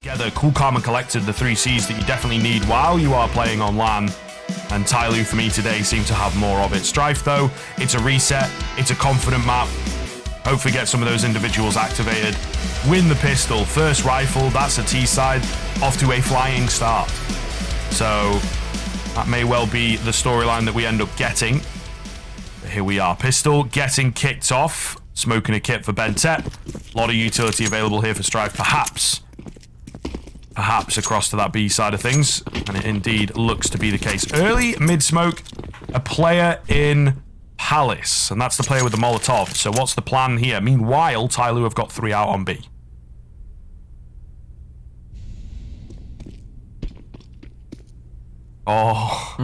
Together, cool, calm, and collected, the 3 C's that you definitely need while you are playing on LAN. And TYLOO for me today seem to have more of it. Strife, though, it's a reset. It's a confident map. Hopefully get some of those individuals activated. Win the pistol. First rifle, that's a T-side. Off to a flying start. So that may well be the storyline that we end up getting. But here we are. Pistol getting kicked off. Smoking a kit for Bentet. A lot of utility available here for Strife. Perhaps across to that B side of things. And it indeed looks to be the case. Early mid-smoke, a player in Palace. And that's the player with the Molotov. So what's the plan here? Meanwhile, TYLOO have got 3 out on B. Not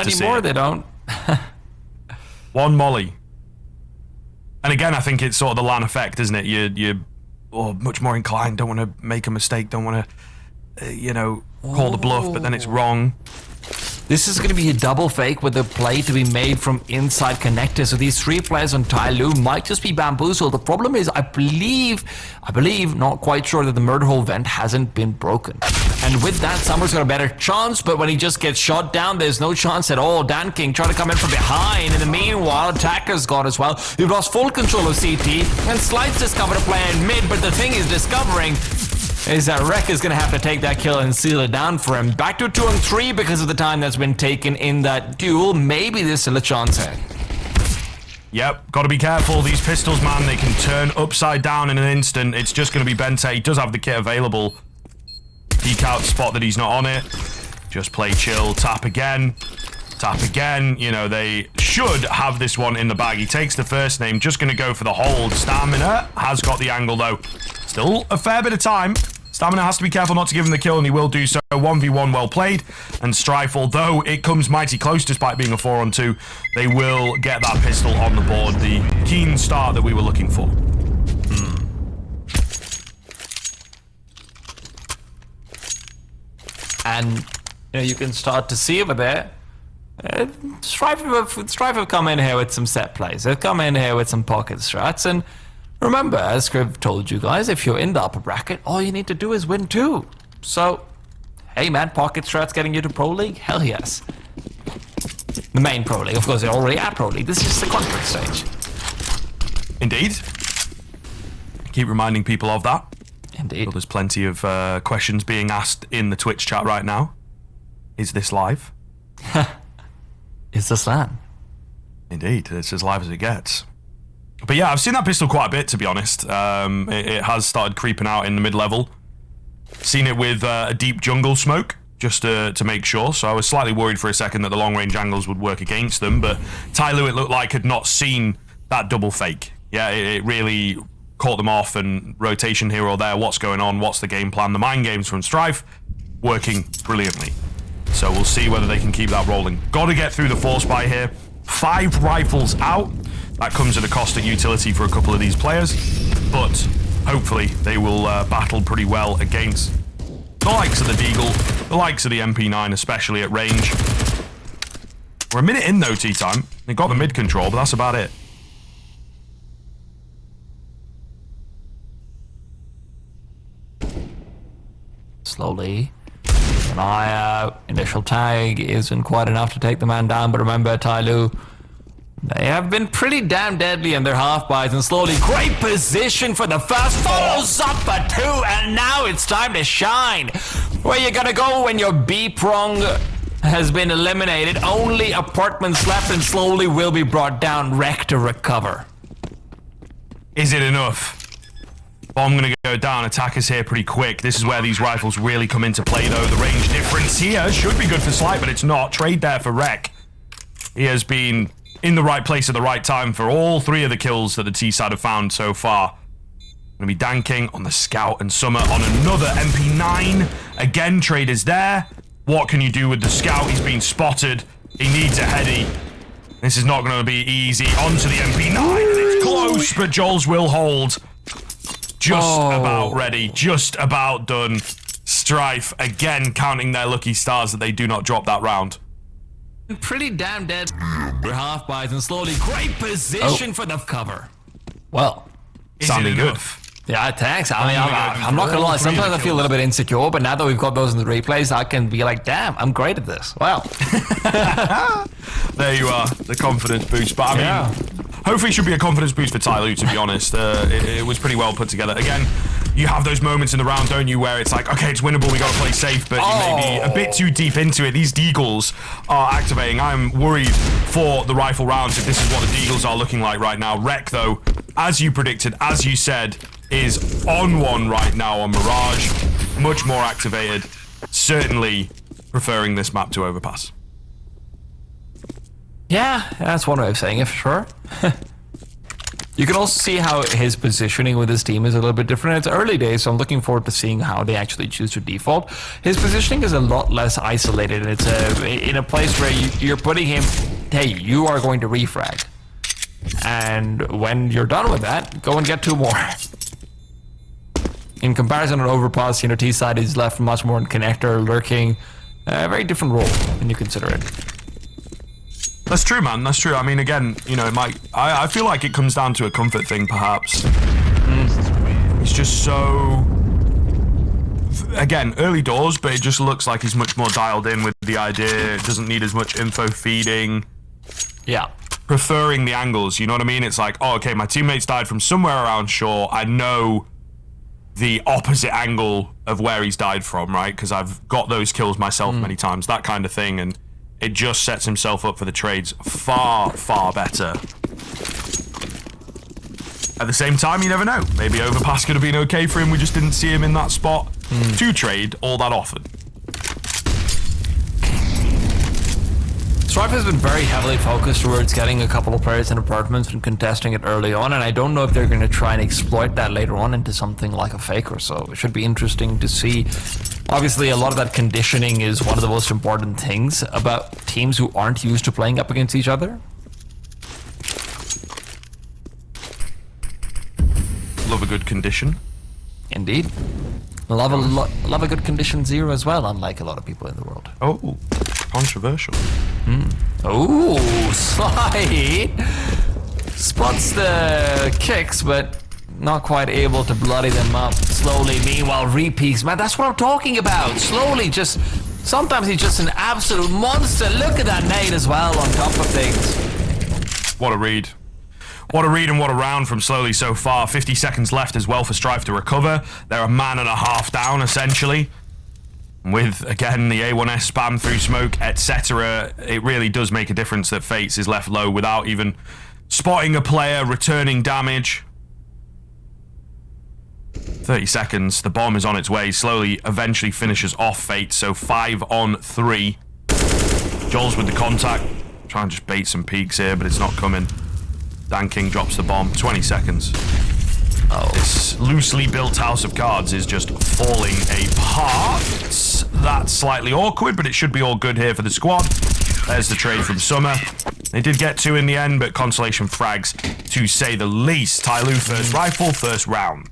anymore, they don't. One molly. And again, I think it's sort of the LAN effect, isn't it? You're much more inclined, don't want to make a mistake, don't want to, call the bluff, but then it's wrong. This is going to be a double fake with a play to be made from inside connector. So these 3 players on TYLOO might just be bamboozled. The problem is, I believe, not quite sure that the murder hole vent hasn't been broken. And with that, Summer's got a better chance, but when he just gets shot down, there's no chance at all. Dan King trying to come in from behind. In the meanwhile, Attacker's got as well. You've lost full control of CT, and Slide's discovered a player in mid, but the thing he's discovering is that Rek is going to have to take that kill and seal it down for him. Back to 2 on 3 because of the time that's been taken in that duel. Maybe there's still a chance here. Yep, got to be careful. These pistols, man, they can turn upside down in an instant. It's just going to be Bente. He does have the kit available. Peek out, spot that he's not on it. Just play chill, tap again. Tap again. They should have this one in the bag. He takes the first name, just going to go for the hold. Stamina has got the angle, though. Still a fair bit of time. Stamina has to be careful not to give him the kill, and he will do so. 1v1 well played. And Strife, although it comes mighty close despite being a 4 on 2, they will get that pistol on the board. The keen start that we were looking for. And you can start to see over there. Strife have come in here with some set plays. They've come in here with some pocket strats. And remember, as Scriv told you guys, if you're in the upper bracket, all you need to do is win 2. So, hey man, pocket strats getting you to Pro League? Hell yes. The main Pro League. Of course, they're already at Pro League. This is just the conference stage. Indeed. Keep reminding people of that. Indeed. Well, there's plenty of questions being asked in the Twitch chat right now. Is this live? Is this LAN? Indeed, it's as live as it gets. But yeah, I've seen that pistol quite a bit, to be honest. It has started creeping out in the mid-level. Seen it with a deep jungle smoke, just to make sure. So I was slightly worried for a second that the long-range angles would work against them. But TYLOO, it looked like, had not seen that double fake. Yeah, it really caught them off, and rotation here or there. What's going on? What's the game plan? The mind games from Strife working brilliantly. So we'll see whether they can keep that rolling. Got to get through the force buy here. 5 rifles out. That comes at a cost of utility for a couple of these players, but hopefully they will battle pretty well against the likes of the Deagle, the likes of the MP9, especially at range. We're a minute in though, tea time. They got the mid control, but that's about it. Slowly. An eye out. Initial tag isn't quite enough to take the man down, but remember, TYLOO, they have been pretty damn deadly in their half-buys, and slowly, great position for the first, follows up a 2, and now it's time to shine. Where you gonna go when your B-prong has been eliminated? Only apartments left, and slowly will be brought down. Rek to recover. Is it enough? Bomb gonna go down. Attackers here pretty quick. This is where these rifles really come into play, though. The range difference here should be good for Slight, but it's not. Trade there for Rek. He has been in the right place at the right time for all 3 of the kills that the T-side have found so far. Gonna be Dan King on the Scout and Summer on another MP9. Again, trade is there. What can you do with the Scout? He's been spotted. He needs a heady. This is not gonna be easy. Onto the MP9, and it's close, but Joel's will hold. Just about ready, just about done. Strife, again, counting their lucky stars that they do not drop that round. Pretty damn dead. We're half-buys and slowly, great position for the cover. Well, sounding good. Yeah, thanks. I mean, I'm not gonna lie. Sometimes I feel a little bit insecure, but now that we've got those in the replays, I can be like, damn, I'm great at this. Wow. There you are, the confidence boost. But I mean, hopefully it should be a confidence boost for TYLOO, to be honest. It was pretty well put together. Again, you have those moments in the round, don't you, where it's like, okay, it's winnable, we gotta play safe, but you may be a bit too deep into it. These deagles are activating. I'm worried for the rifle rounds if this is what the deagles are looking like right now. Rec, though, as you predicted, as you said, is on one right now on Mirage. Much more activated. Certainly preferring this map to Overpass. Yeah, that's one way of saying it, for sure. You can also see how his positioning with his team is a little bit different. It's early days, so I'm looking forward to seeing how they actually choose to default. His positioning is a lot less isolated. It's in a place where you're putting him, hey, you are going to refrag. And when you're done with that, go and get 2 more. In comparison on Overpass, you know, T-side is left much more in connector, lurking. A very different role when you consider it. That's true, man. That's true. I mean, again, you know, it might. I feel like it comes down to a comfort thing, perhaps. It's just so. Again, early doors, but it just looks like he's much more dialed in with the idea. It doesn't need as much info feeding. Yeah. Preferring the angles, you know what I mean? It's like, oh, okay, my teammates died from somewhere around shore. I know the opposite angle of where he's died from, right? Because I've got those kills myself many times, that kind of thing, and it just sets himself up for the trades far, far better. At the same time, you never know. Maybe Overpass could have been okay for him. We just didn't see him in that spot to trade all that often. Strife has been very heavily focused towards getting a couple of players in apartments and contesting it early on, and I don't know if they're going to try and exploit that later on into something like a fake or so. It should be interesting to see. Obviously, a lot of that conditioning is one of the most important things about teams who aren't used to playing up against each other. Love a good condition. Indeed. Love a good condition 0 as well, unlike a lot of people in the world. Oh, controversial. Oh, Slide spots the kicks, but not quite able to bloody them up slowly. Meanwhile, repeats, man, that's what I'm talking about. Slowly, just sometimes he's just an absolute monster. Look at that nade as well on top of things. What a read. What a read and what a round from Slowly so far. 50 seconds left as well for Strife to recover. They're a man and a half down, essentially. With, again, the A1S spam through smoke, etc. It really does make a difference that Fates is left low without even spotting a player, returning damage. 30 seconds. The bomb is on its way. Slowly eventually finishes off Fate, so 5 on 3. Joel's with the contact. Trying to just bait some peeks here, but it's not coming. Dan King drops the bomb. 20 seconds. Oh. This loosely built house of cards is just falling apart. That's slightly awkward, but it should be all good here for the squad. There's the trade from Summer. They did get 2 in the end, but consolation frags, to say the least. TYLOO first rifle, first round.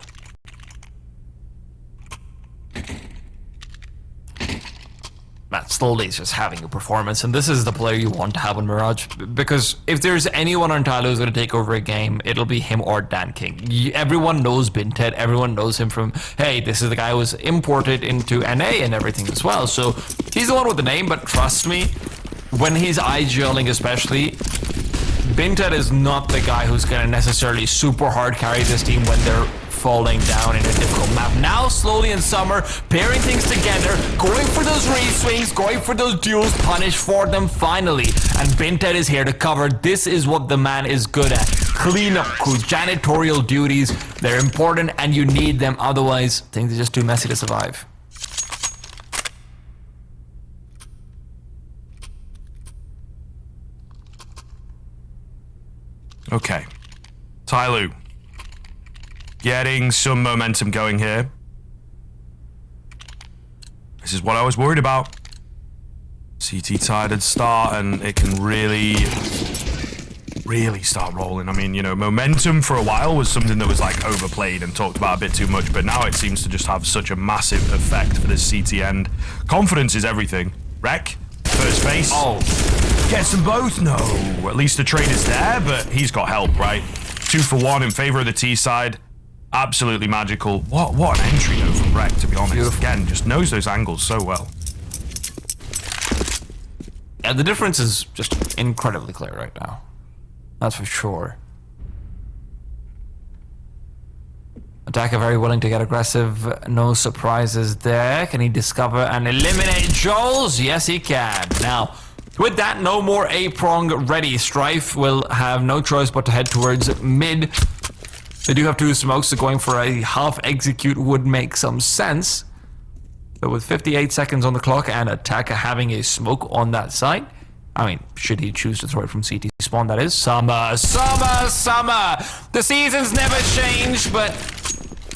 Matt Slowly is just having a performance, and this is the player you want to have on Mirage, because if there's anyone on TYLOO who's going to take over a game, it'll be him or Dan King. Everyone knows Binted, everyone knows him from, hey, this is the guy who was imported into NA and everything as well, so he's the one with the name, but trust me, when he's IGLing especially, Binted is not the guy who's going to necessarily super hard carry this team when they're falling down in a difficult map. Now Slowly and Summer pairing things together, going for those re-swings, going for those duels, punish for them finally. And Binted is here to cover. This is what the man is good at. Cleanup crew, janitorial duties. They're important and you need them, otherwise things are just too messy to survive. Okay. TYLOO. Getting some momentum going here. This is what I was worried about. CT tied at start, and it can really start rolling. I mean, you know, momentum for a while was something that was like overplayed and talked about a bit too much, but now it seems to just have such a massive effect for this CT end. Confidence is everything. Rec, first base. Oh. Gets them both? No. At least the trade is there, but he's got help, right? 2 for 1 in favor of the T side. Absolutely magical. What an entry though from Rec, to be honest. Beautiful. Again, just knows those angles so well. Yeah, the difference is just incredibly clear right now. That's for sure. Attacker very willing to get aggressive. No surprises there. Can he discover and eliminate Joels? Yes, he can. Now, with that, no more A-prong ready. Strife will have no choice but to head towards mid. They do have two smokes, so going for a half execute would make some sense. But with 58 seconds on the clock and Attacker having a smoke on that side, I mean, should he choose to throw it from CT spawn, that is. Summer. The seasons never change, but,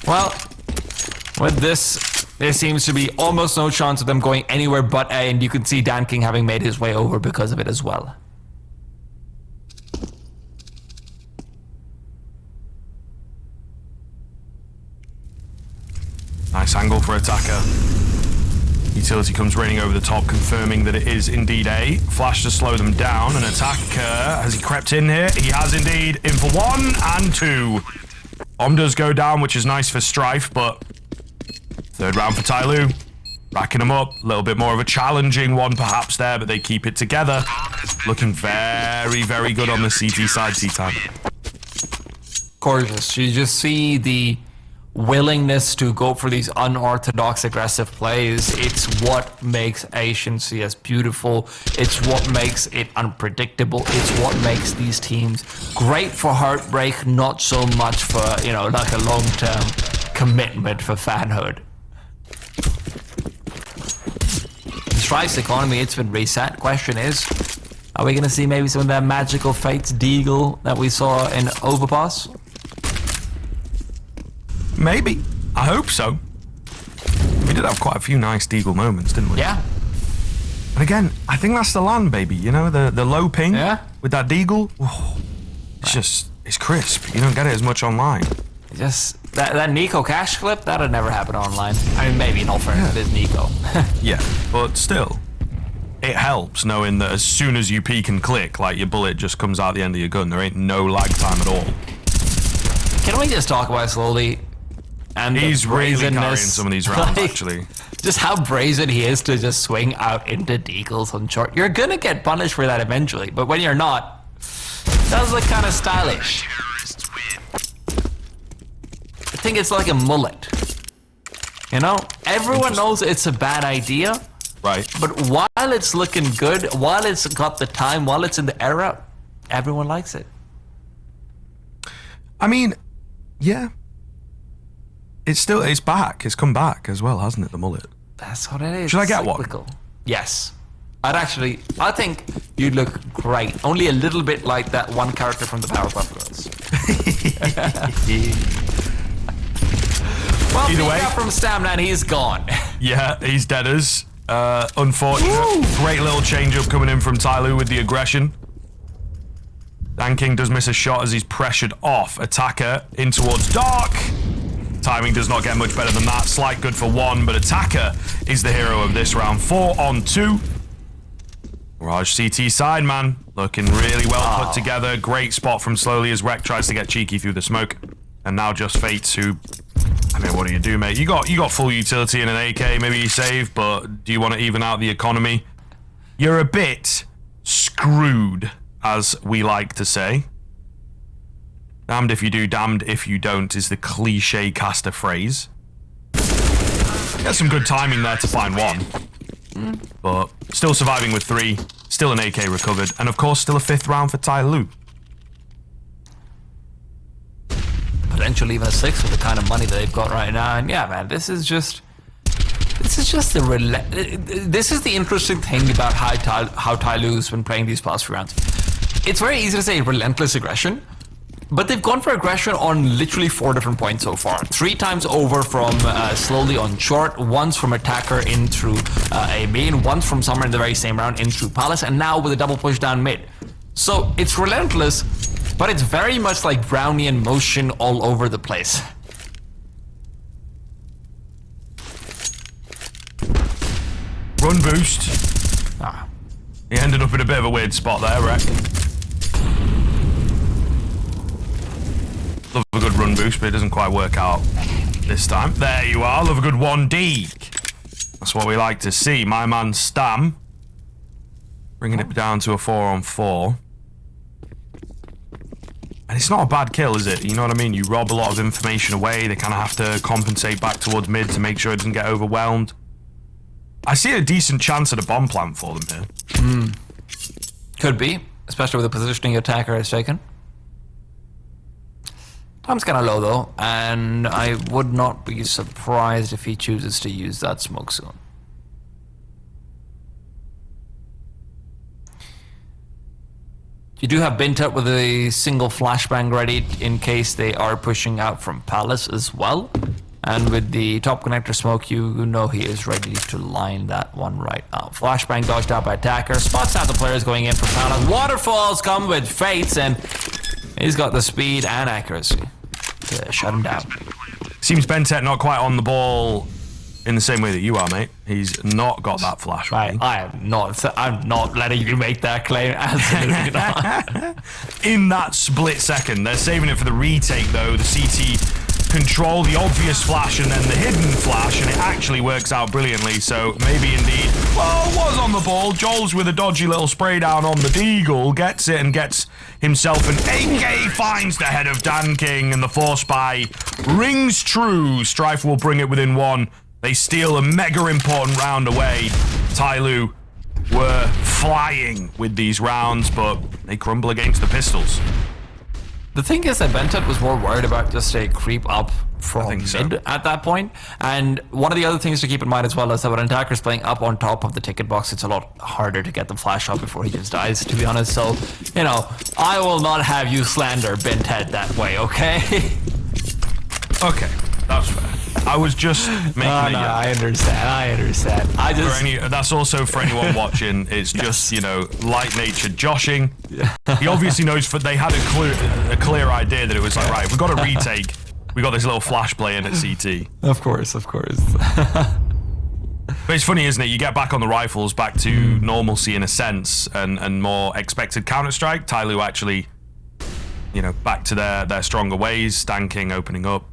well, with this, there seems to be almost no chance of them going anywhere but A, and you can see Dan King having made his way over because of it as well. Nice angle for Attacker. Utility comes raining over the top, confirming that it is indeed A. Flash to slow them down, and Attacker, has he crept in here? He has indeed, in for 1 and 2. Bomb does go down, which is nice for Strife, but third round for TYLOO. Racking them up, a little bit more of a challenging one perhaps there, but they keep it together. Looking very, very good on the CT side, T-Time. Gorgeous. You just see the willingness to go for these unorthodox aggressive plays. It's what makes Asian CS beautiful. It's what makes it unpredictable. It's what makes these teams great for heartbreak, not so much for, you know, like a long-term commitment for fanhood. Strife's economy, it's been reset. Question is, are we going to see maybe some of that magical fates Deagle that we saw in Overpass? Maybe. I hope so. We did have quite a few nice Deagle moments, didn't we? Yeah. And again, I think that's the land, baby. You know, the low ping with that Deagle. Oh, it's just, it's crisp. You don't get it as much online. Just that Nico cash clip, that'd never happen online. I mean, maybe in all fairness, it is Nico. Yeah, but still, it helps knowing that as soon as you peek and click, like your bullet just comes out the end of your gun. There ain't no lag time at all. Can we just talk about it slowly? And he's really carrying brazenness, some of these rounds, like, actually. Just how brazen he is to just swing out into deagles on short. You're gonna get punished for that eventually, but when you're not, that does look kind of stylish. I think it's like a mullet. You know, everyone knows it's a bad idea, Right. but while it's looking good, while it's got the time, while it's in the era, everyone likes it. I mean, yeah. It's back. It's come back as well, hasn't it, the mullet? That's what it is. Should I get cyclical. One? Yes. I think you'd look great. Only a little bit like that one character from the Powerpuff Girls. Well, either way, from Stamina, and he's gone. Yeah, he's deaders. Unfortunate. Woo! Great little change-up coming in from TYLOO with the aggression. Dan King does miss a shot as he's pressured off. Attacker in towards Dark. Timing does not get much better than that. Slight good for 1, but Attacker is the hero of this round. 4 on 2. Mirage CT side, man. Looking really well put together. Great spot from Slowly as Rec tries to get cheeky through the smoke. And now just Fates who... I mean, what do you do, mate? You got full utility in an AK. Maybe you save, but do you want to even out the economy? You're a bit screwed, as we like to say. Damned if you do, damned if you don't is the cliche caster phrase. Got some good timing there to find 1. But still surviving with 3. Still an AK recovered. And of course, still a 5th round for TYLOO. Potentially even a 6th with the kind of money that they've got right now. And yeah, man, this is just the interesting thing about how TYLOO's been playing these past few rounds. It's very easy to say relentless aggression, but they've gone for aggression on literally 4 different points so far. 3 times over from Slowly on short, once from Attacker in through A main, once from Summer in the very same round in through Palace, and now with a double push down mid. So it's relentless, but it's very much like Brownian motion all over the place. Run boost. He ended up in a bit of a weird spot there, Rec. Love a good run boost, but it doesn't quite work out this time. There you are. Love a good 1D. That's what we like to see. My man Stam bringing it down to a 4-on-4. And it's not a bad kill, is it? You know what I mean? You rob a lot of information away. They kind of have to compensate back towards mid to make sure it doesn't get overwhelmed. I see a decent chance at a bomb plant for them here. Could be, especially with the positioning attacker has taken. Time's kind of low though, and I would not be surprised if he chooses to use that smoke soon. You do have Bintet with a single flashbang ready in case they are pushing out from Palace as well. And with the top connector smoke, you know he is ready to line that one right out. Flashbang dodged out by attacker, spots out the players going in for Palace. Waterfalls come with Fates, and he's got the speed and accuracy to shut him down. Seems Bentet not quite on the ball in the same way that you are, mate. He's not got that flash. Right, I'm not letting you make that claim. Absolutely not. In that split second, they're saving it for the retake though. The CT control the obvious flash and then the hidden flash, and it actually works out brilliantly. So maybe indeed, well, was on the ball. Joel's with a dodgy little spray down on the Deagle, gets it and gets himself an AK, finds the head of Dan King, and the force buy rings true. Strife will bring it within one. They steal a mega important round away. TYLOO were flying with these rounds, but they crumble against the pistols. The thing is that Bentet was more worried about just a creep up from mid at that point. And one of the other things to keep in mind as well is that when an attacker is playing up on top of the ticket box, it's a lot harder to get the flash up before he just dies, to be honest. So, you know, I will not have you slander Bentet that way, okay? Okay, that's fair. I was just making it. No, I understand. I just... that's also for anyone watching. It's just, you know, light-natured joshing. He obviously knows they had a clear idea that it was like, right, we've got a retake. We got this little flash play in at CT. Of course. But it's funny, isn't it? You get back on the rifles, back to normalcy in a sense, and more expected Counter-Strike. TYLOO actually, you know, back to their stronger ways. Dan King opening up.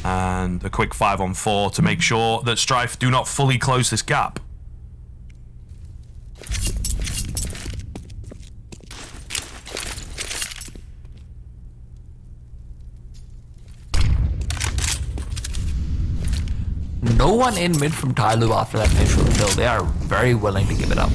And a quick 5-on-4 to make sure that Strife do not fully close this gap. No one in mid from TYLOO after that initial kill. They are very willing to give it up.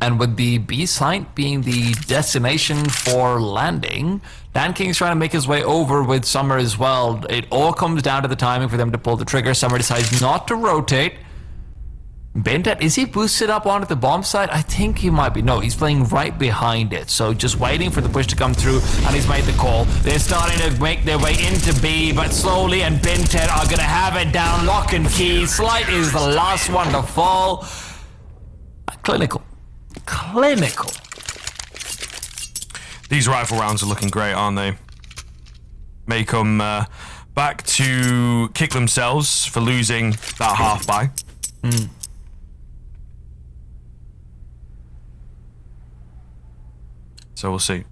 And with the B site being the destination for landing, Dan King's trying to make his way over with Summer as well. It all comes down to the timing for them to pull the trigger. Summer decides not to rotate. Bentet, is he boosted up onto the bomb site? I think he might be. No, he's playing right behind it. So just waiting for the push to come through, and he's made the call. They're starting to make their way into B, but slowly, and Bentet are going to have it down. Lock and key. Slight is the last one to fall. Clinical. These rifle rounds are looking great, aren't they? May come back to kick themselves for losing that half buy. So we'll see.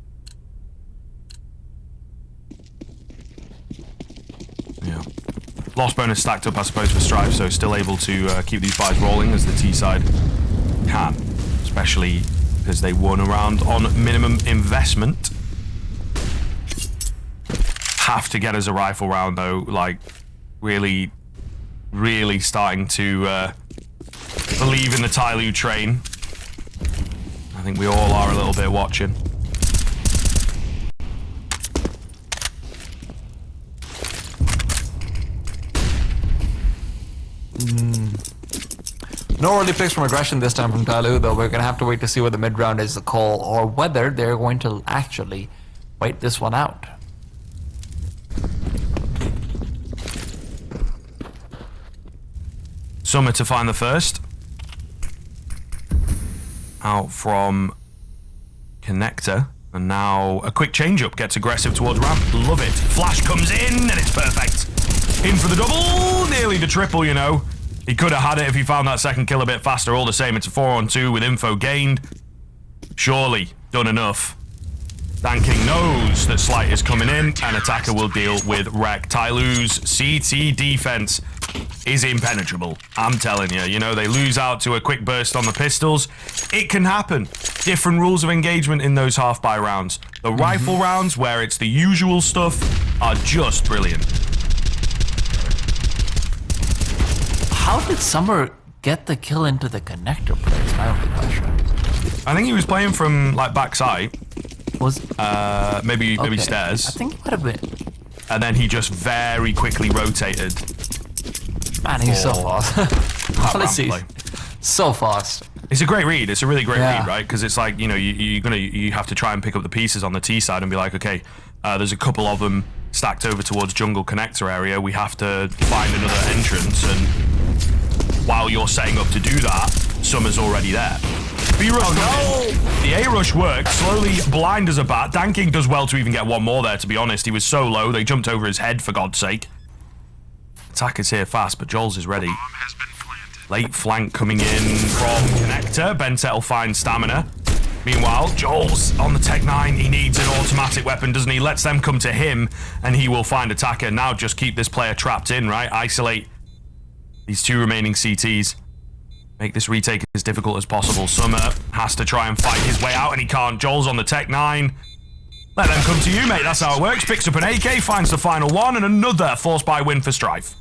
Yeah. Loss bonus stacked up, I suppose, for Strife, so still able to keep these buys rolling as the T side can, especially because they won a round on minimum investment. Have to get us a rifle round though, like really starting to believe in the TYLOO train. I think we all are a little bit watching. No early picks from aggression this time from TYLOO, though. We're going to have to wait to see whether the mid-round is the call or whether they're going to actually wait this one out. Summer to find the first. Out from Connector. And now a quick change-up. Gets aggressive towards ramp. Love it. Flash comes in and it's perfect. In for the double. Nearly the triple, you know. He could have had it if he found that second kill a bit faster. All the same, it's a 4-on-2 with info gained. Surely done enough. Danking knows that Slight is coming in, and Attacker will deal with Wreck. TYLOO's CT defense is impenetrable. I'm telling you, you know, they lose out to a quick burst on the pistols. It can happen. Different rules of engagement in those half-buy rounds. The rifle rounds, where it's the usual stuff, are just brilliant. How did Summer get the kill into the connector play? That's my only question. I think he was playing from, like, backside. Was maybe okay. stairs. I think it might have been. And then he just very quickly rotated. Man, he's so fast. Honestly, so fast. It's a great read. It's a really great read, right? Because it's like, you know, you have to try and pick up the pieces on the T side and be like, okay, there's a couple of them stacked over towards jungle connector area. We have to find another entrance, and while you're setting up to do that, Summer's already there. B-Rush, the A-Rush worked, slowly blind as a bat. Danking does well to even get one more there, to be honest. He was so low, they jumped over his head, for God's sake. Attacker's here fast, but Joel's is ready. Late flank coming in from connector. Bentet will find stamina. Meanwhile, Joel's on the Tech 9. He needs an automatic weapon, doesn't he? Lets them come to him, and he will find Attacker. Now just keep this player trapped in, right? Isolate these two remaining CTs. Make this retake as difficult as possible. Summer has to try and fight his way out, and he can't. Joel's on the Tech 9. Let them come to you, mate. That's how it works. Picks up an AK, finds the final one, and another forced buy win for Strife.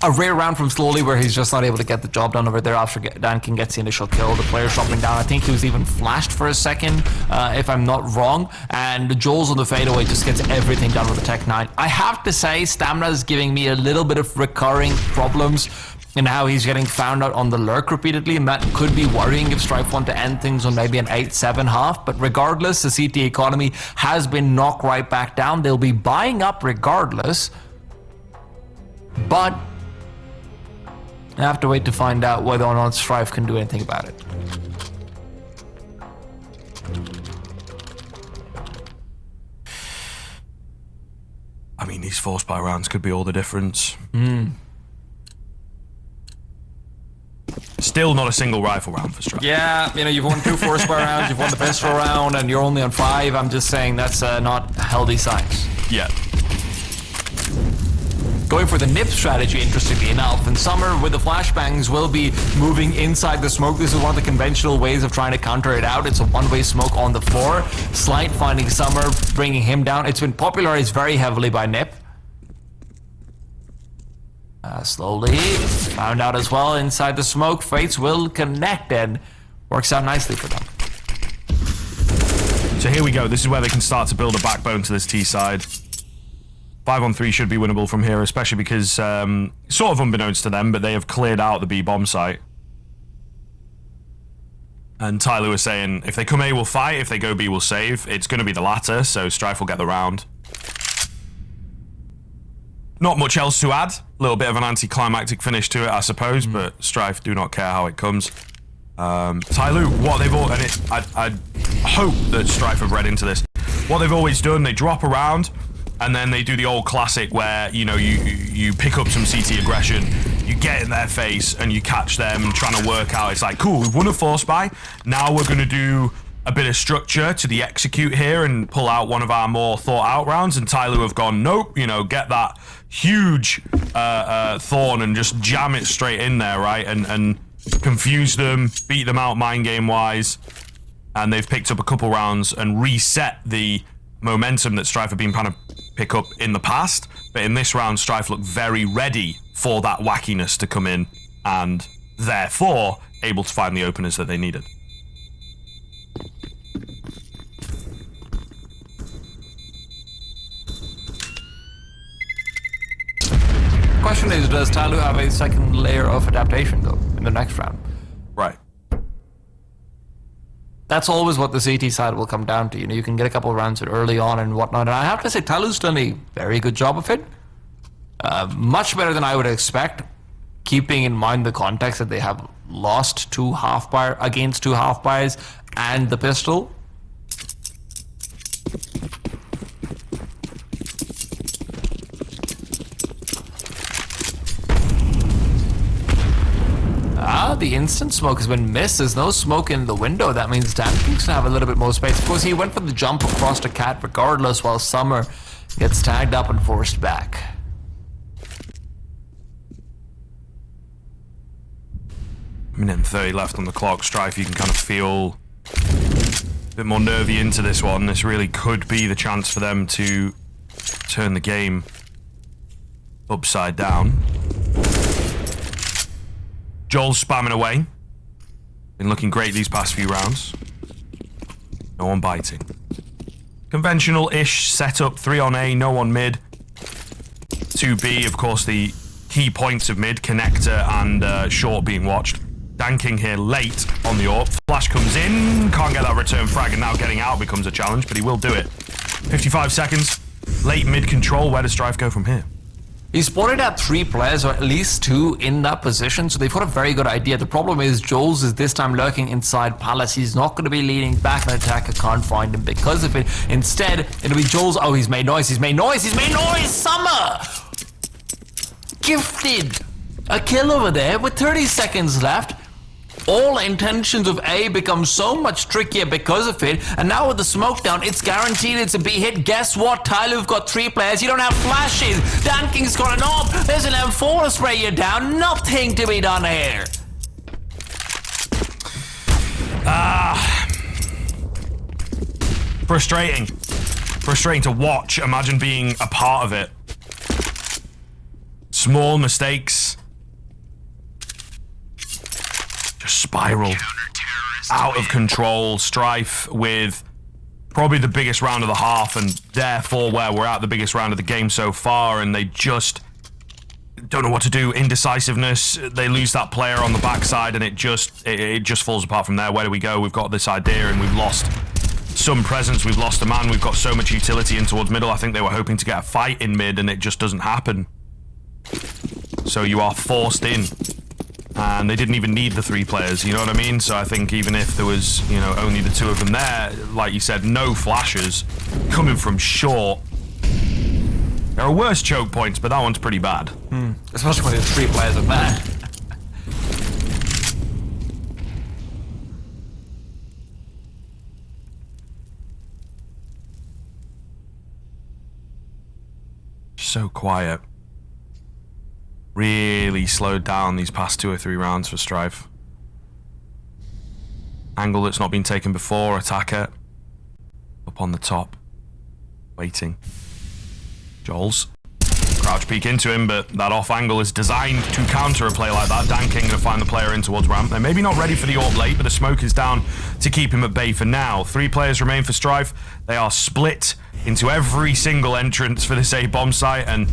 A rare round from Slowly where he's just not able to get the job done over there after Dankin gets the initial kill. The player's dropping down. I think he was even flashed for a second, if I'm not wrong. And Joel's on the fadeaway just gets everything done with the Tech 9. I have to say, Stamina is giving me a little bit of recurring problems in how he's getting found out on the lurk repeatedly, and that could be worrying if Strife want to end things on maybe an 8-7 half. But regardless, the CT economy has been knocked right back down. They'll be buying up regardless. But I have to wait to find out whether or not Strife can do anything about it. I mean, these forced buy rounds could be all the difference. Still not a single rifle round for Strife. Yeah, you know, you've won 2 forced buy rounds, you've won the pistol round, and you're only on 5. I'm just saying that's not healthy signs. Yeah. Going for the nip strategy, interestingly enough, and Summer with the flashbangs will be moving inside the smoke. This is one of the conventional ways of trying to counter it out. It's a one-way smoke on the floor. Slight finding Summer, bringing him down. It's been popularized very heavily by Nip. Slowly found out as well inside the smoke. Fates will connect and works out nicely for them. So here we go. This is where they can start to build a backbone to this T side. 5-on-3 should be winnable from here, especially because, sort of unbeknownst to them, but they have cleared out the B bomb site. And TYLOO is saying, if they come A, we'll fight. If they go B, we'll save. It's going to be the latter, so Strife will get the round. Not much else to add. A little bit of an anticlimactic finish to it, I suppose, but Strife do not care how it comes. TYLOO, what they've all... And I hope that Strife have read into this. What they've always done, they drop around, and then they do the old classic where, you know, you pick up some CT aggression, you get in their face, and you catch them trying to work out. It's like, cool, we've won a force buy. Now we're going to do a bit of structure to the execute here and pull out one of our more thought out rounds. And TYLOO have gone, nope, you know, get that huge thorn and just jam it straight in there, right? And confuse them, beat them out mind game wise. And they've picked up a couple rounds and reset the momentum that Strife have been trying to pick up in the past, but in this round Strife looked very ready for that wackiness to come in, and therefore able to find the openers that they needed. Question is, does TYLOO have a second layer of adaptation though in the next round? Right. That's always what the CT side will come down to. You know, you can get a couple of rounds early on and whatnot. And I have to say, TYLOO's done a very good job of it. Much better than I would expect, keeping in mind the context that they have lost 2 half-buy against 2 half-buys and the pistol. the instant smoke has been missed. There's no smoke in the window. That means Danking's gonna have a little bit more space. Of course, he went for the jump across the cat regardless, while Summer gets tagged up and forced back. Minute and 30 left on the clock. Strife, you can kind of feel a bit more nervy into this one. This really could be the chance for them to turn the game upside down. Joel's spamming away. Been looking great these past few rounds. No one biting. Conventional-ish setup, 3 on A, no on mid. 2B, of course, the key points of mid, connector and short being watched. Danking here late on the AWP. Flash comes in, can't get that return frag, and now getting out becomes a challenge, but he will do it. 55 seconds, late mid control. Where does Strife go from here? He spotted out 3 players, or at least 2, in that position, so they've got a very good idea. The problem is Joel's is this time lurking inside Palace. He's not going to be leading back, and attacker can't find him because of it. Instead, it'll be Joel's. Oh, he's made noise, he's made noise, he's made noise! Summer! Gifted! A kill over there with 30 seconds left. All intentions of A become so much trickier because of it, and now with the smoke down, it's guaranteed it's a B hit. Guess what? TYLOO've got 3 players. You don't have flashes. Danking's got an AWP. There's an M4 to spray you down. Nothing to be done here. Frustrating. Frustrating to watch. Imagine being a part of it. Small mistakes just spiral out of control. Strife with probably the biggest round of the half, and therefore where we're at, the biggest round of the game so far, and they just don't know what to do. Indecisiveness. They lose that player on the backside, and it just falls apart from there. Where do we go? We've got this idea, and we've lost some presence. We've lost a man. We've got so much utility in towards middle. I think they were hoping to get a fight in mid, and it just doesn't happen. So you are forced in. And they didn't even need the 3 players, you know what I mean? So I think even if there was, you know, only the 2 of them there, like you said, no flashes coming from short. There are worse choke points, but that one's pretty bad. Especially when there's 3 players of that. So quiet. Really slowed down these past 2 or 3 rounds for Strife. Angle that's not been taken before, attacker. Up on the top. Waiting. Joel's. Crouch peek into him, but that off angle is designed to counter a play like that. Danking gonna find the player in towards ramp. They're maybe not ready for the AWP late, but the smoke is down to keep him at bay for now. 3 players remain for Strife. They are split into every single entrance for this A bomb site, and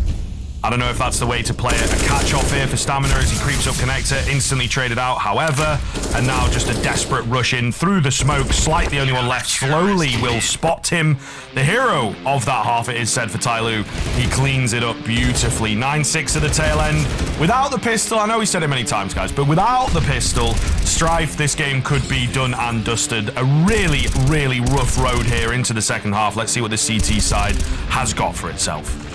I don't know if that's the way to play it. A catch-off here for Stamina as he creeps up connector, instantly traded out, however, and now just a desperate rush in through the smoke. Slight, the only one left, slowly will spot him. The hero of that half, it is said for TYLOO. He cleans it up beautifully. 9-6 at the tail end. Without the pistol, I know we said it many times, guys, but without the pistol, Strife, this game could be done and dusted. A really, really rough road here into the second half. Let's see what the CT side has got for itself.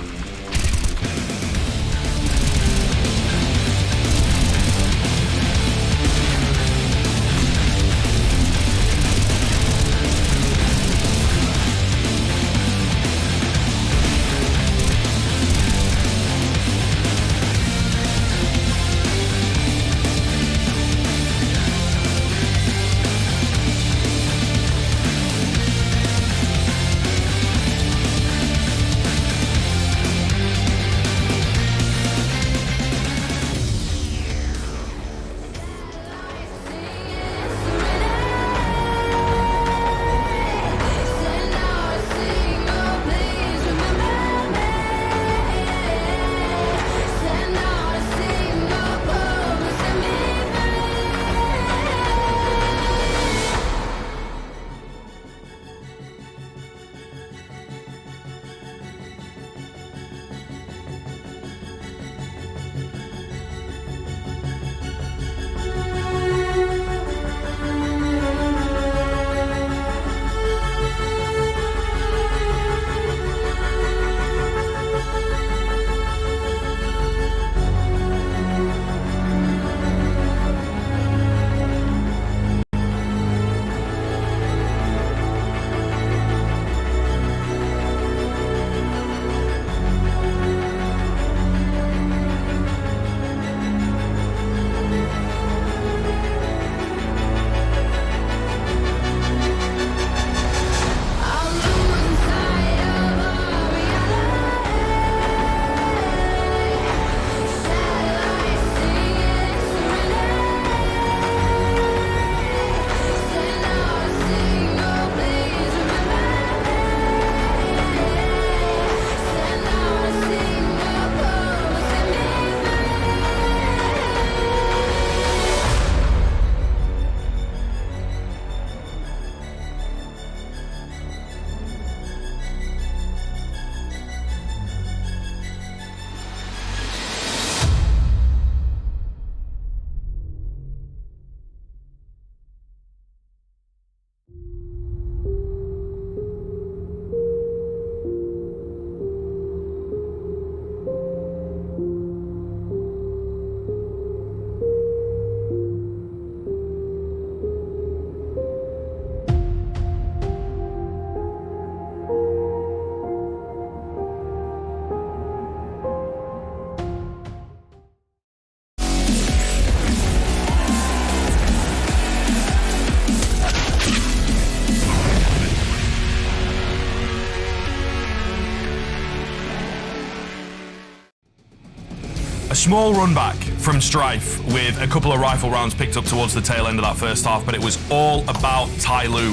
A small run back from Strife with a couple of rifle rounds picked up towards the tail end of that first half, but it was all about TYLOO.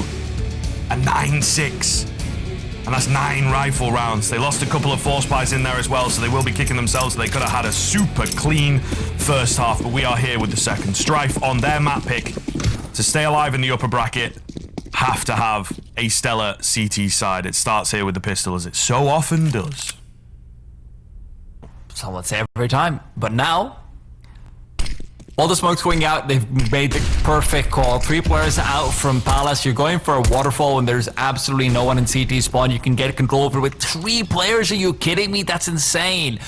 A 9-6. And that's 9 rifle rounds. They lost a couple of force buys in there as well, so they will be kicking themselves. They could have had a super clean first half, but we are here with the second. Strife on their map pick to stay alive in the upper bracket have to have a stellar CT side. It starts here with the pistol, as it so often does. So let's say every time. But now, all the smoke's going out. They've made the perfect call. 3 players out from Palace. You're going for a waterfall when there's absolutely no one in CT spawn. You can get control over it with 3 players. Are you kidding me? That's insane.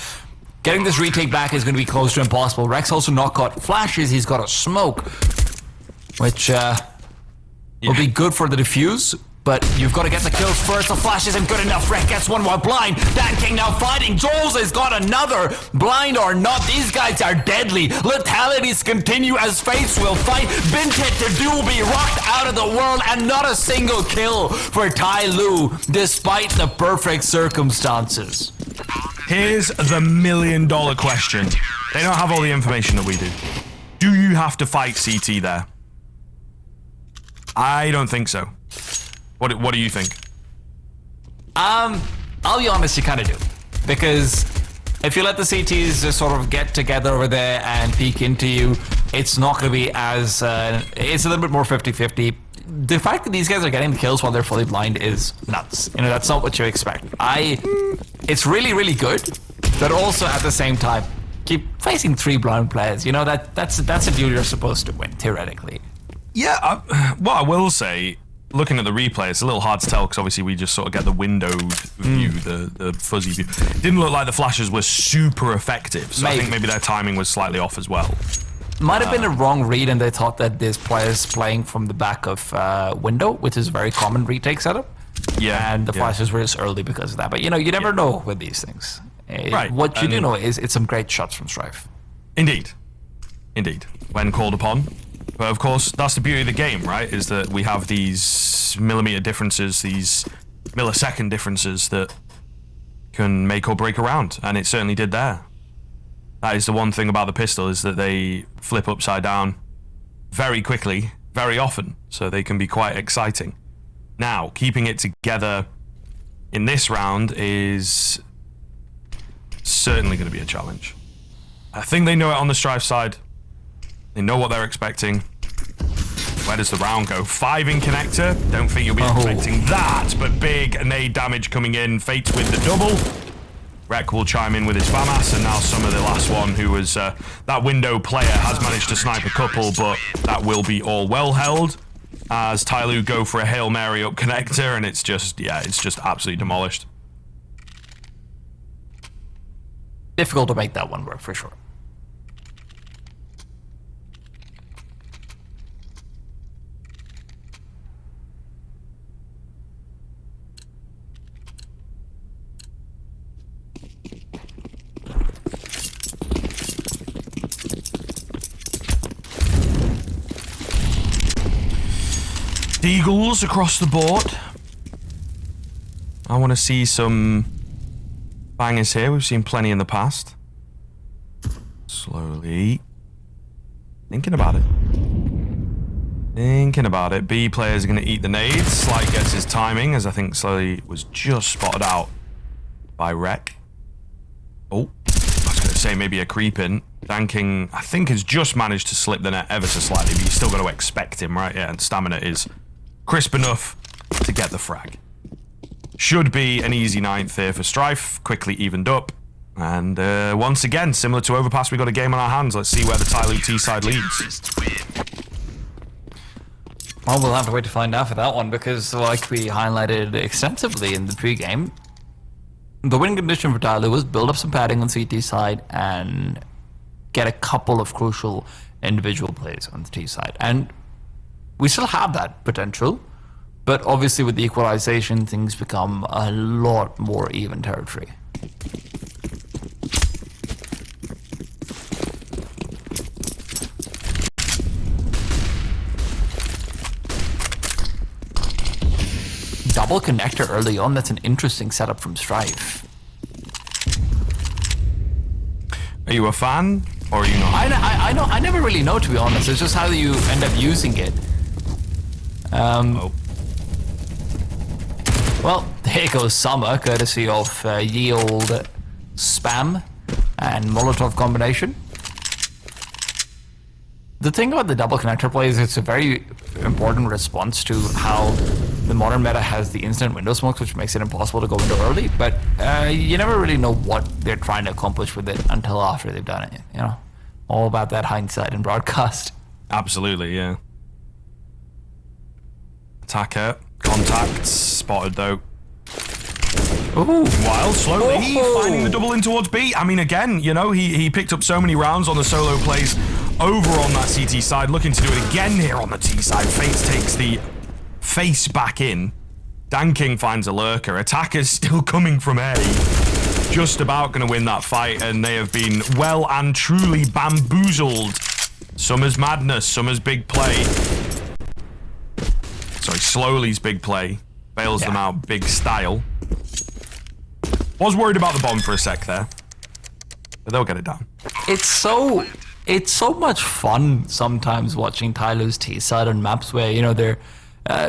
Getting this retake back is going to be close to impossible. Rex also not got flashes. He's got a smoke, which will be good for the defuse. But you've got to get the kills first. The flash isn't good enough. Rek gets one while blind. Dan King now fighting. Joel's has got another. Blind or not, these guys are deadly. Letalities continue as fates will fight. Vinted to do will be rocked out of the world, and not a single kill for TYLOO, despite the perfect circumstances. Here's the $1 million question. They don't have all the information that we do. Do you have to fight CT there? I don't think so. What do you think? I'll be honest, you kind of do. Because if you let the CTs just sort of get together over there and peek into you, it's not going to be as... it's a little bit more 50-50. The fact that these guys are getting the kills while they're fully blind is nuts. You know, that's not what you expect. It's really, really good, but also at the same time, keep facing 3 blind players. You know, that's a duel you're supposed to win, theoretically. Yeah, what I will say... Looking at the replay, it's a little hard to tell because obviously we just sort of get the windowed view, the fuzzy view. It didn't look like the flashes were super effective, so I think maybe their timing was slightly off as well. Might have been a wrong read, and they thought that this player's playing from the back of window, which is a very common retake setup. Yeah, and the flashes were just early because of that. But you know, you never know with these things. Right. What you do know is it's some great shots from Strife. Indeed, when called upon. But of course, that's the beauty of the game, right? Is that we have these millimeter differences, these millisecond differences that can make or break a round, and it certainly did there. That is the one thing about the pistol, is that they flip upside down very quickly, very often, so they can be quite exciting. Now, keeping it together in this round is certainly going to be a challenge. I think they know it on the Strife side. They know what they're expecting. Where does the round go? 5 in connector. Don't think you'll be expecting that, but big nade damage coming in. Fates with the double. Rek will chime in with his FAMAS, and now Summer, the last one, who was that window player, has managed to snipe a couple, but that will be all well held as TYLOO go for a Hail Mary up connector, and it's just absolutely demolished. Difficult to make that one work, for sure. Eagles across the board. I want to see some bangers here. We've seen plenty in the past. Slowly. Thinking about it. B players are going to eat the nades. Slight gets his timing, as I think Slowly was just spotted out by Rek. Oh, I was going to say maybe a creep in. Dan King, I think, has just managed to slip the net ever so slightly, but you still got to expect him, right? Yeah, and stamina is crisp enough to get the frag. Should be an easy 9th here for Strife. Quickly evened up. And once again, similar to Overpass, we got a game on our hands. Let's see where the TYLOO T side leads. Well, we'll have to wait to find out for that one, because like we highlighted extensively in the pregame, the winning condition for TYLOO was build up some padding on CT side and get a couple of crucial individual plays on the T side. And we still have that potential, but obviously with the equalization, things become a lot more even territory. Double connector early on, that's an interesting setup from Strife. Are you a fan or are you not? I know. I never really know, to be honest. It's just how you end up using it. Well, here goes Summer, courtesy of Yield Spam and Molotov combination. The thing about the double connector play is it's a very important response to how the modern meta has the instant window smokes, which makes it impossible to go into early, but you never really know what they're trying to accomplish with it until after they've done it, you know? All about that hindsight and broadcast. Absolutely, yeah. Attacker, contacts, spotted though. Ooh. While slowly finding the double in towards B. I mean, again, you know, he picked up so many rounds on the solo plays over on that CT side, looking to do it again here on the T side. Fates takes the face back in. Danking finds a lurker. Attacker's still coming from A. Just about going to win that fight, and they have been well and truly bamboozled. Summer's madness, Summer's big play. Sorry, Slowly's big play. Bails them out big style. Was worried about the bomb for a sec there, but they'll get it down. It's so much fun sometimes watching TYLOO's T side on maps where, you know, they're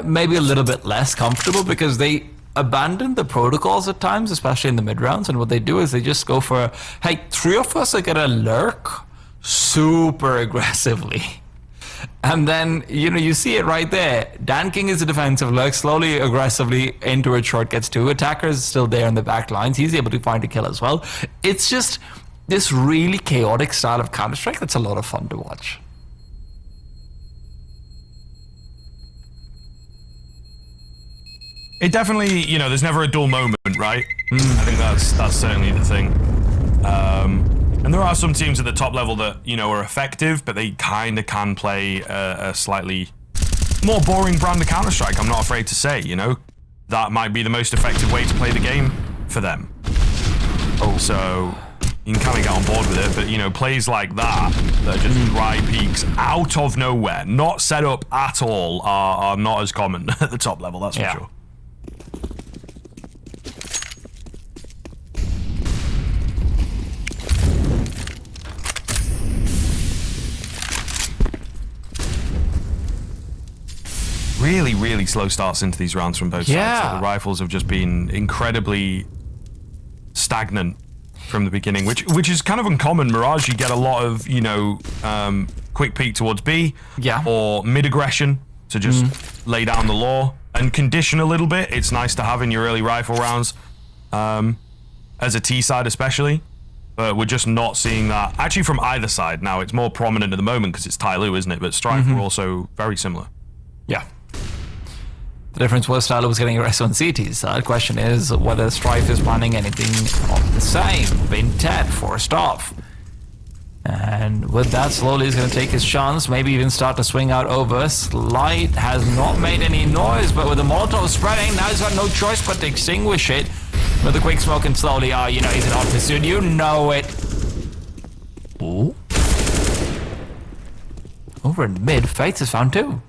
maybe a little bit less comfortable because they abandon the protocols at times, especially in the mid rounds, and what they do is they just go for, hey, 3 of us are gonna lurk super aggressively. And then, you know, you see it right there. Danking is a defensive lurk, slowly, aggressively into a short, gets 2 attackers still there in the back lines. He's able to find a kill as well. It's just this really chaotic style of Counter-Strike that's a lot of fun to watch. It definitely, you know, there's never a dull moment, right? I think that's certainly the thing. And there are some teams at the top level that, you know, are effective, but they kind of can play a slightly more boring brand of Counter-Strike, I'm not afraid to say, you know? That might be the most effective way to play the game for them. So you can kind of get on board with it, but, you know, plays like that are just dry peaks out of nowhere, not set up at all, are not as common at the top level, that's for sure. Really, really slow starts into these rounds from both sides. So the rifles have just been incredibly stagnant from the beginning, which is kind of uncommon. Mirage, you get a lot of, you know, quick peek towards B, or mid-aggression to just lay down the law and condition a little bit. It's nice to have in your early rifle rounds, as a T side especially, but we're just not seeing that. Actually, from either side now, it's more prominent at the moment because it's TYLOO, isn't it? But Strife were also very similar. Yeah. The difference was TYLOO was getting arrested on CT's side. Question is whether Strife is planning anything of the same. Vintet forced off. And with that, slowly he's going to take his chance, maybe even start to swing out over. Slight has not made any noise, but with the Molotov spreading, now he's got no choice but to extinguish it. With the quick smoke and slowly, you know, he's an odd pursuit, you know it. Ooh. Over in mid, Fates has found 2.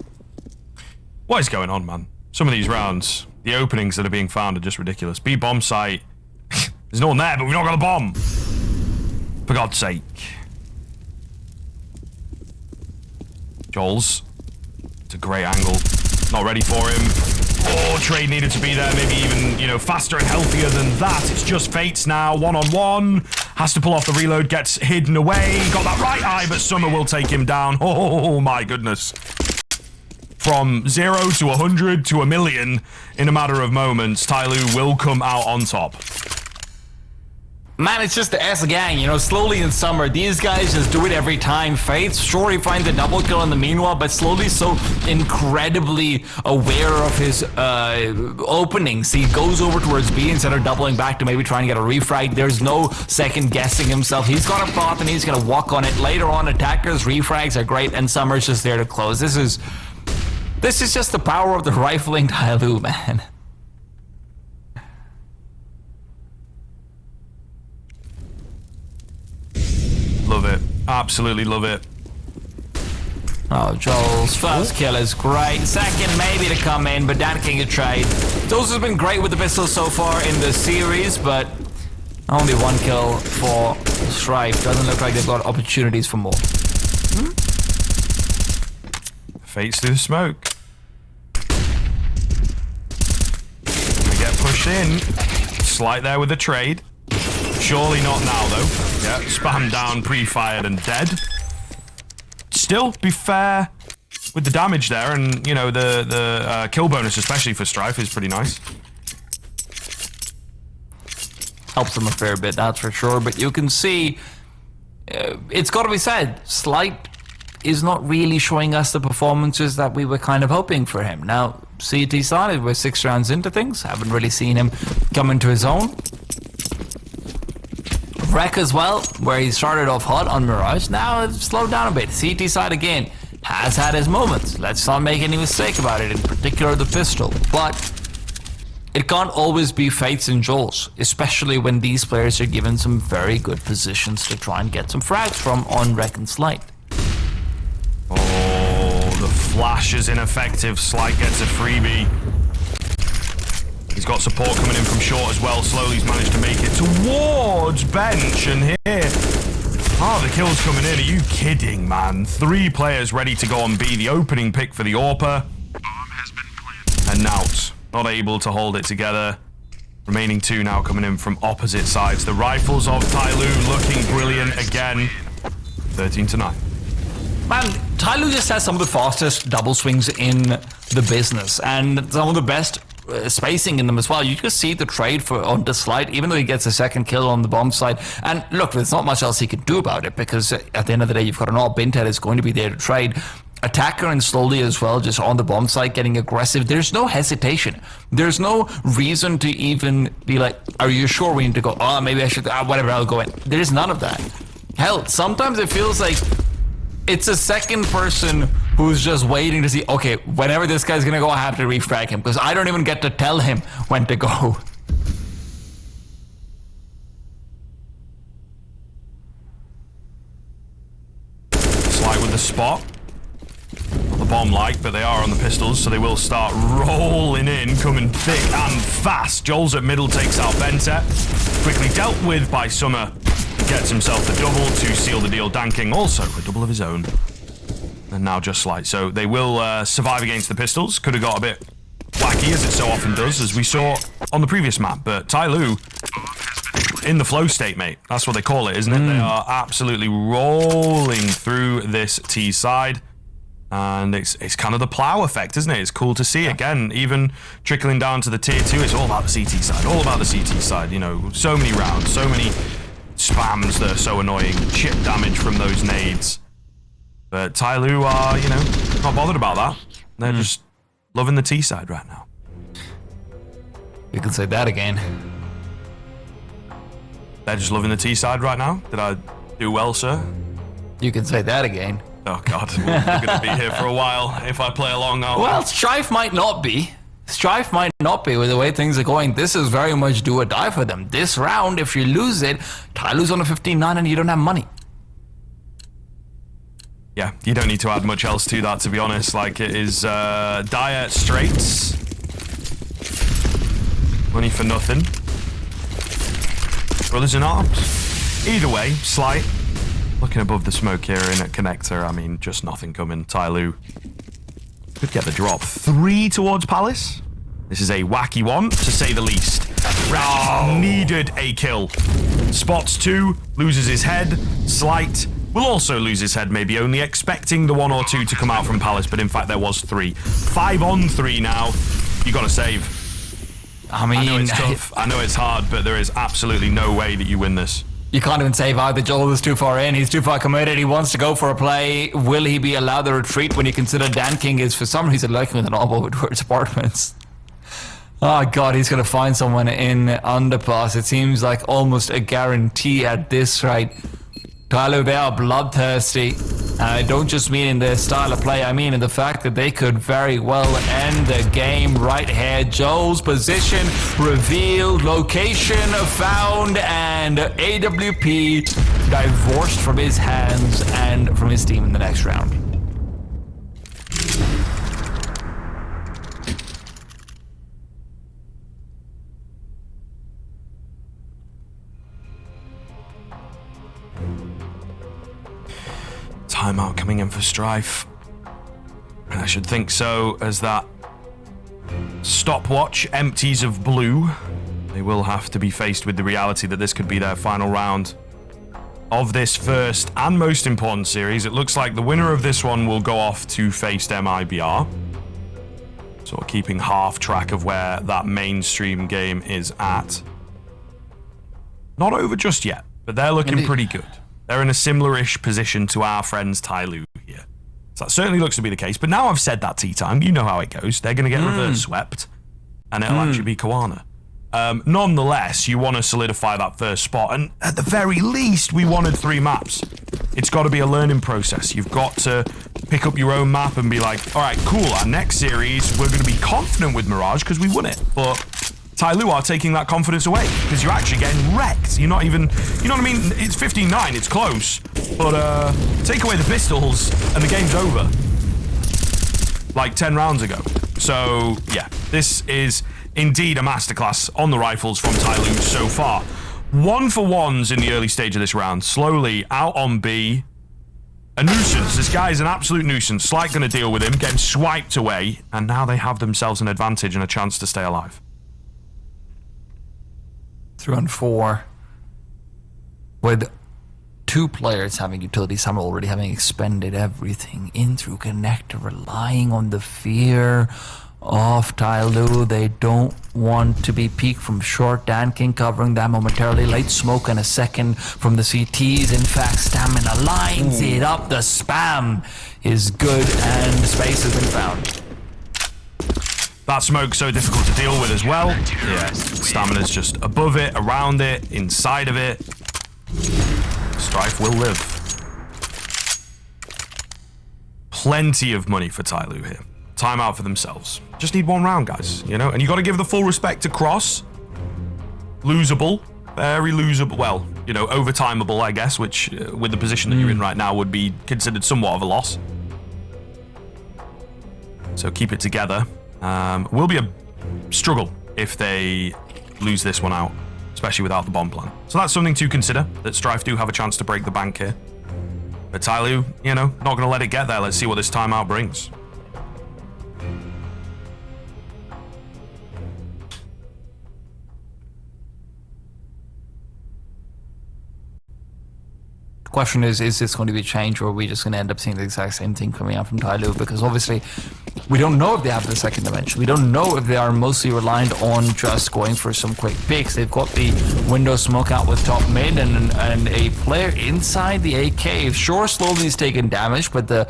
What is going on, man? Some of these rounds, the openings that are being found are just ridiculous. B bomb site. There's no one there, but we've not got a bomb. For God's sake. Joel's. It's a great angle. Not ready for him. Oh, trade needed to be there. Maybe even, you know, faster and healthier than that. It's just Fates now. 1-on-1. Has to pull off the reload. Gets hidden away. Got that right eye, but Summer will take him down. Oh, my goodness. From 0 to 100 to 1,000,000 in a matter of moments, TYLOO will come out on top. Man, it's just the S gang, you know, slowly in Summer, these guys just do it every time. Fates, sure, he finds a double kill in the meanwhile, but slowly so incredibly aware of his openings. He goes over towards B instead of doubling back to maybe trying to get a refrag. There's no second guessing himself. He's got a path and he's going to walk on it. Later on, attackers, refrags are great, and Summer's just there to close. This is just the power of the rifling TYLOO, man. Love it. Absolutely love it. Oh, Joel's first kill is great. Second maybe to come in, but Dan King a trade. Those have been great with the pistol so far in the series, but Only 1 kill for Strife. Doesn't look like they've got opportunities for more. Fates through the smoke. They get pushed in. Slight there with the trade. Surely not now, though. Yeah, spam down, pre-fired and dead. Still, be fair with the damage there, and, you know, the kill bonus, especially for Strife, is pretty nice. Helps them a fair bit, that's for sure. But you can see, it's got to be said, Slight is not really showing us the performances that we were kind of hoping for him. Now, CT side, we're 6 rounds into things. Haven't really seen him come into his own. Wreck as well, where he started off hot on Mirage. Now it's slowed down a bit. CT side again has had his moments. Let's not make any mistake about it, in particular the pistol. But it can't always be Fates and Joels, especially when these players are given some very good positions to try and get some frags from on Wreck and Slight. Oh, the flash is ineffective. Slight gets a freebie. He's got support coming in from short as well. Slowly he's managed to make it towards bench, and here... Oh, the kill's coming in. Are you kidding, man? 3 players ready to go on B. The opening pick for the AWPer. And Nout not able to hold it together. Remaining 2 now coming in from opposite sides. The rifles of TYLOO looking brilliant again. 13-9. Man, TYLOO just has some of the fastest double swings in the business, and some of the best spacing in them as well. You just see the trade for on the Slight, even though he gets a second kill on the bomb side. And look, there's not much else he can do about it, because at the end of the day, you've got an all Binted is going to be there to trade. Attacker and slowly as well, just on the bomb site, getting aggressive. There's no hesitation. There's no reason to even be like, are you sure we need to go? Oh, maybe I should, whatever, I'll go in. There's none of that. Hell, sometimes it feels like it's a second person who's just waiting to see, okay, whenever this guy's gonna go, I have to refrag him, because I don't even get to tell him when to go. Slight with the spot. Not the bomb like, but they are on the pistols, so they will start rolling in, coming thick and fast. Joel's at middle, takes out Benta. Quickly dealt with by Summer. Gets himself the double to seal the deal. Danking also a double of his own. And now just Slight. So they will survive against the pistols. Could have got a bit wacky, as it so often does, as we saw on the previous map. But TYLOO in the flow state, mate. That's what they call it, isn't it? They are absolutely rolling through this T side. And it's kind of the plow effect, isn't it? It's cool to see. Again, even trickling down to the tier 2, it's all about the CT side. All about the CT side. You know, so many rounds, so many spams that are so annoying. Chip damage from those nades. But TYLOO are, you know, not bothered about that. They're just loving the T side right now. You can say that again. They're just loving the T side right now? Did I do well, sir? You can say that again. Oh, God. We're going to be here for a while. If I play along now. Well, Strife might not be. Strife might not be with the way things are going. This is very much do or die for them. This round, if you lose it, TYLOO's on a 15-9 and you don't have money. Yeah, you don't need to add much else to that, to be honest. Like, it is dire straits. Money for nothing. Brothers in arms. Either way, Slight. Looking above the smoke here in a connector. I mean, just nothing coming. TYLOO could get the drop. 3 towards Palace. This is a wacky one, to say the least. Rash needed a kill. Spots 2, loses his head. Slight will also lose his head, maybe only expecting the 1 or 2 to come out from Palace, but in fact there was 3. 5 on 3 now. You got to save. I mean, I know it's tough. I know it's hard, but there is absolutely no way that you win this. You can't even save either. Joel is too far in. He's too far committed. He wants to go for a play. Will he be allowed to retreat when you consider Dan King is for some reason lurking with an elbow towards apartments? Oh, God, he's going to find someone in underpass. It seems like almost a guarantee at this rate. TYLOO, they are bloodthirsty. And I don't just mean in their style of play. I mean in the fact that they could very well end the game right here. Joel's position revealed, location found, and AWP divorced from his hands and from his team in the next round. timeout coming in for Strife. And I should think so, as that stopwatch empties of blue. They will have to be faced with the reality that this could be their final round of this first and most important series. It looks like the winner of this one will go off to face MIBR. Sort of keeping half track of where that mainstream game is at. Not over just yet, but they're looking pretty good. They're in a similar-ish position to our friends TYLOO here. So that certainly looks to be the case. But now I've said that, T-Time, you know how it goes. They're going to get reverse swept, and it'll actually be Koana. Nonetheless, you want to solidify that first spot, and at the very least, we wanted 3 maps. It's got to be a learning process. You've got to pick up your own map and be like, all right, cool, our next series, we're going to be confident with Mirage because we won it. But TYLOO are taking that confidence away because you're actually getting wrecked. You're not even, you know what I mean? It's 15-9, it's close. But take away the pistols and the game's over. Like 10 rounds ago. So, yeah, this is indeed a masterclass on the rifles from TYLOO so far. 1-for-1s in the early stage of this round. Slowly out on B. A nuisance. This guy is an absolute nuisance. Slight going to deal with him, getting swiped away. And now they have themselves an advantage and a chance to stay alive. 3-on-4. With 2 players having utility, some already having expended everything in through connector, relying on the fear of TYLOO. They don't want to be peaked from short. Dankin covering that momentarily. Late smoke and a second from the CTs. In fact, Stamina lines it up. The spam is good and space has been found. That smoke's so difficult to deal with as well. Yeah, Stamina's just above it, around it, inside of it. Strife will live. Plenty of money for TYLOO here. Timeout for themselves. Just need 1 round, guys, you know? And you got to give the full respect to Cross. Losable. Very losable. Well, you know, overtimeable, I guess, which with the position that you're in right now would be considered somewhat of a loss. So keep it together. Will be a struggle if they lose this one out, especially without the bomb plan. So that's something to consider, that Strife do have a chance to break the bank here. But TYLOO, you know, not going to let it get there. Let's see what this timeout brings. Question is this going to be a change, or are we just going to end up seeing the exact same thing coming out from TYLOO? Because obviously we don't know if they have the second dimension. We don't know if they are mostly reliant on just going for some quick picks. They've got the window smoke out with top mid and a player inside the AK. Sure, slowly is taking damage, but the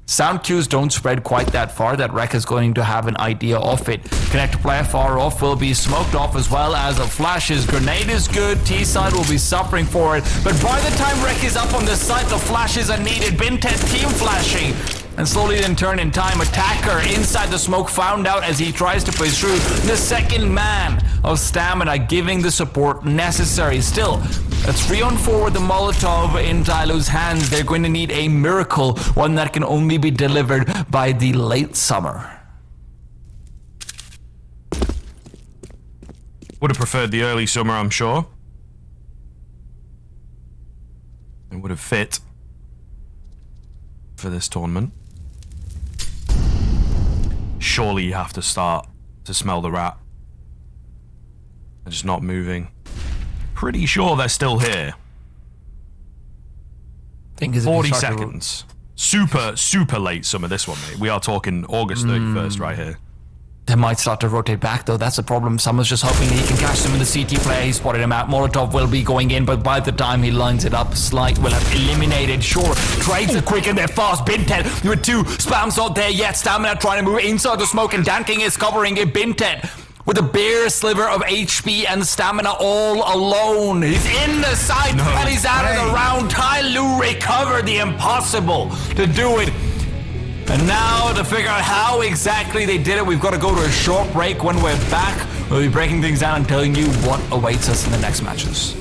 sound cues don't spread quite that far that Rek is going to have an idea of it. Connector player far off will be smoked off, as well as a flash. His grenade is good. T-side will be suffering for it. But by the time Rek is up on the site, the flashes are needed. Bintet team flashing. And slowly then turn in time. Attacker inside the smoke found out as he tries to push through. The second man of Stamina giving the support necessary. Still, a 3-on-4 with the Molotov in TYLOO's hands. They're going to need a miracle, one that can only be delivered by the late summer. Would have preferred the early summer, I'm sure. It would have fit for this tournament. Surely you have to start to smell the rat. They're just not moving. Pretty sure they're still here. 40 seconds. Super late summer, this one, mate. We are talking August 31st right here. They might start to rotate back, though. That's the problem. Summer's just hoping he can catch them in the CT play. He spotted him out. Molotov will be going in, but by the time he lines it up, Slight will have eliminated. Sure, trades are quick and they're fast. Bintet with 2 spams not there yet. Stamina trying to move inside the smoke, and Danking is covering it. Bintet with a bare sliver of HP and Stamina all alone. He's in the side and he's out of the round. TYLOO recovered the impossible to do it. And now to figure out how exactly they did it, we've got to go to a short break. When we're back, we'll be breaking things down and telling you what awaits us in the next matches.